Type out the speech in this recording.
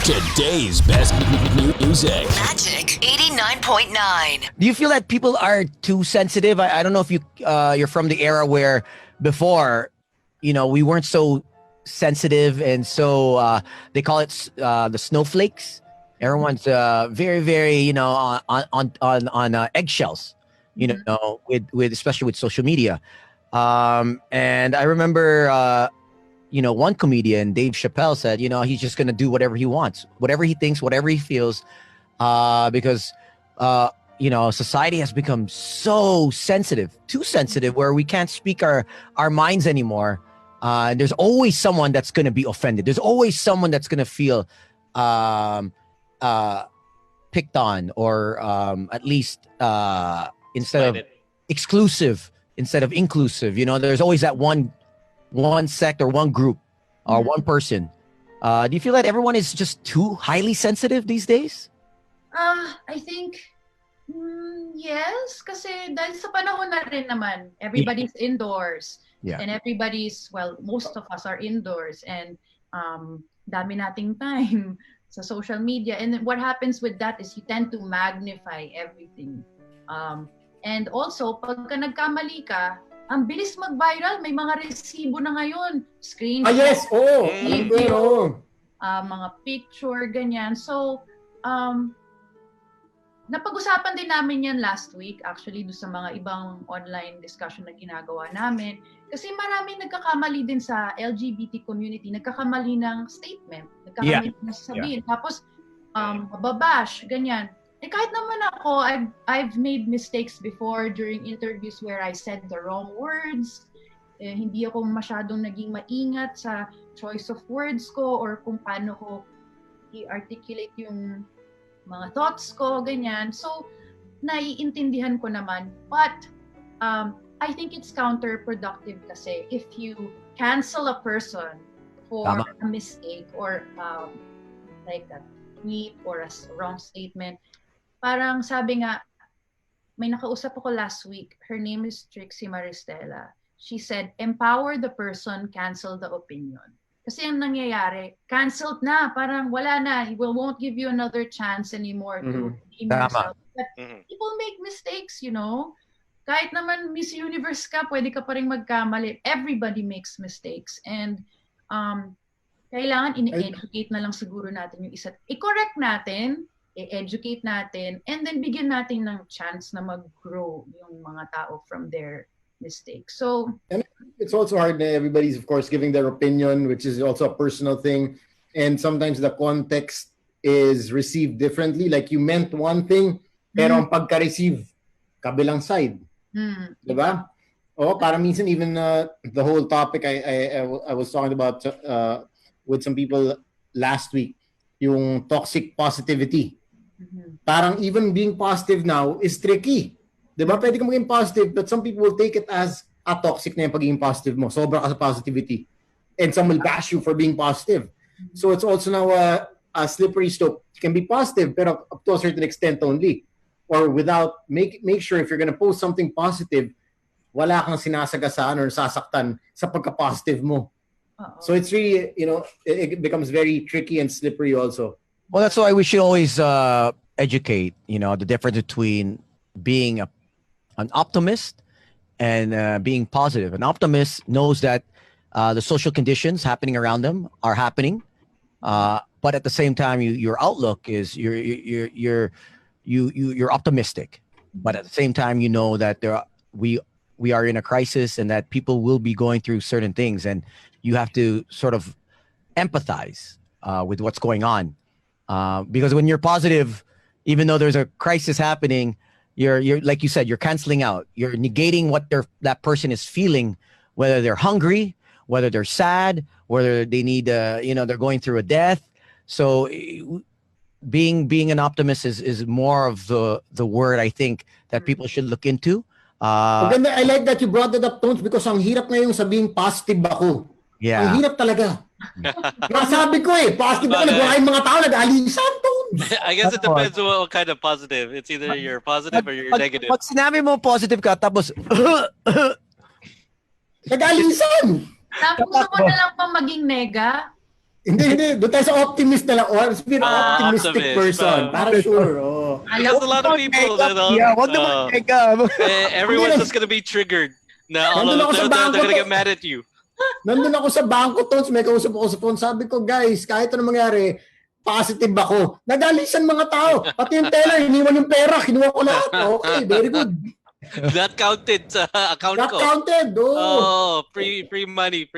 Today's best music. Magic 89.9. Do you feel that people are too sensitive? I don't know if you're from the era where before, we weren't so sensitive, and so they call it the snowflakes. Everyone's very, very, on eggshells. With especially with social media. And I remember, one comedian, Dave Chappelle, said, he's just gonna do whatever he wants, whatever he thinks, whatever he feels, because society has become so sensitive, too sensitive, where we can't speak our minds anymore. And there's always someone that's gonna be offended. There's always someone that's gonna feel picked on, or at least instead of exclusive, instead of inclusive. There's always that one sect or one group or one person. Do you feel that everyone is just too highly sensitive these days? I think yes, kasi dahil sa panahon na rin naman, everybody's indoors. Yeah. And most of us are indoors, and dami nating time sa social media. And then what happens with that is you tend to magnify everything. And also, pagka nagkamali ka, ang bilis mag-viral. May mga resibo na ngayon. Screenshot. Yes! Oo! Video, mga picture, ganyan. So, napag-usapan din namin yan last week, actually, doon sa mga ibang online discussion na ginagawa namin. Kasi maraming nagkakamali din sa LGBT community. Nagkakamali ng statement. Nagkakamali ng sasabihin. Tapos, mababash, ganyan. Kahit naman ako, I've made mistakes before during interviews where I said the wrong words. Hindi ako masyadong naging maingat sa choice of words ko, or kung paano ko i-articulate yung mga thoughts ko, ganyan. So, naiintindihan ko naman. But, I think it's counterproductive kasi if you cancel a person for a mistake, or like a tweet or a wrong statement, parang sabi nga, may nakausap ako last week. Her name is Trixie Maristela. She said, empower the person, cancel the opinion. Kasi ang nangyayari, canceled na. Parang wala na. We won't give you another chance anymore to redeem yourself. But people make mistakes, Kahit naman Miss Universe ka, pwede ka pa rin magkamali. Everybody makes mistakes. And kailangan in-educate na lang siguro natin yung isa't. I-correct natin, i-educate natin, and then bigyan natin ng chance na mag-grow yung mga tao from their mistakes. So, and it's also hard. Everybody's, of course, giving their opinion, which is also a personal thing. And sometimes the context is received differently. Like you meant one thing, pero ang pagka-receive, kabilang side. Diba? Para minsan even the whole topic I was talking about with some people last week, yung toxic positivity. Parang even being positive now is tricky. Diba? Pwede ka maging positive, but some people will take it as toxic na yung pagiging positive mo. Sobra ka sa positivity. And some will bash you for being positive. So it's also now a slippery slope. You can be positive, pero up to a certain extent only. Or without, make sure if you're gonna post something positive, wala kang sinasagasaan or sasaktan sa pagka-positive mo. So it's really, it becomes very tricky and slippery also. Well, that's why we should always educate, the difference between being an optimist and being positive. An optimist knows that the social conditions happening around them are happening, but at the same time, your outlook is you're optimistic. But at the same time, you know that we are in a crisis and that people will be going through certain things, and you have to sort of empathize with what's going on. Because when you're positive, even though there's a crisis happening, you're like you said, you're canceling out. You're negating what that person is feeling, whether they're hungry, whether they're sad, whether they need, they're going through a death. So being an optimist is more of the word I think that people should look into. Maganda, I like that you brought that up, Tones, because ang hirap ngayong sabing positive ako. Yeah. Ang hirap talaga. Masabi ko positive ako, nagwain mga tao, nag-alisan, Tones. I guess it depends on what kind of positive. It's either you're positive or you're negative. Pag sinabi mo positive ka, tapos nag-alisan. Tapos gusto mo na lang pang maging nega, Hindi. Doon tayo sa optimist na lang. Or be an optimistic optimist. person. Para sure. Oh. Because a lot of people, Yeah, wag naman teka. everyone's just gonna be triggered. Na all Nandun of ako sa them, they're bangko gonna to. get mad at you. Nandun ako sa bangko, Tons. May kausap ako sa phone. Sabi ko, guys, kahit ano mangyari, positive ako. Nagalisan mga tao. Pati yung teller, iniwan yung pera. Kinuha ko lahat. Okay, very good. That counted sa account Not ko. counted. Oh. Oh, free money.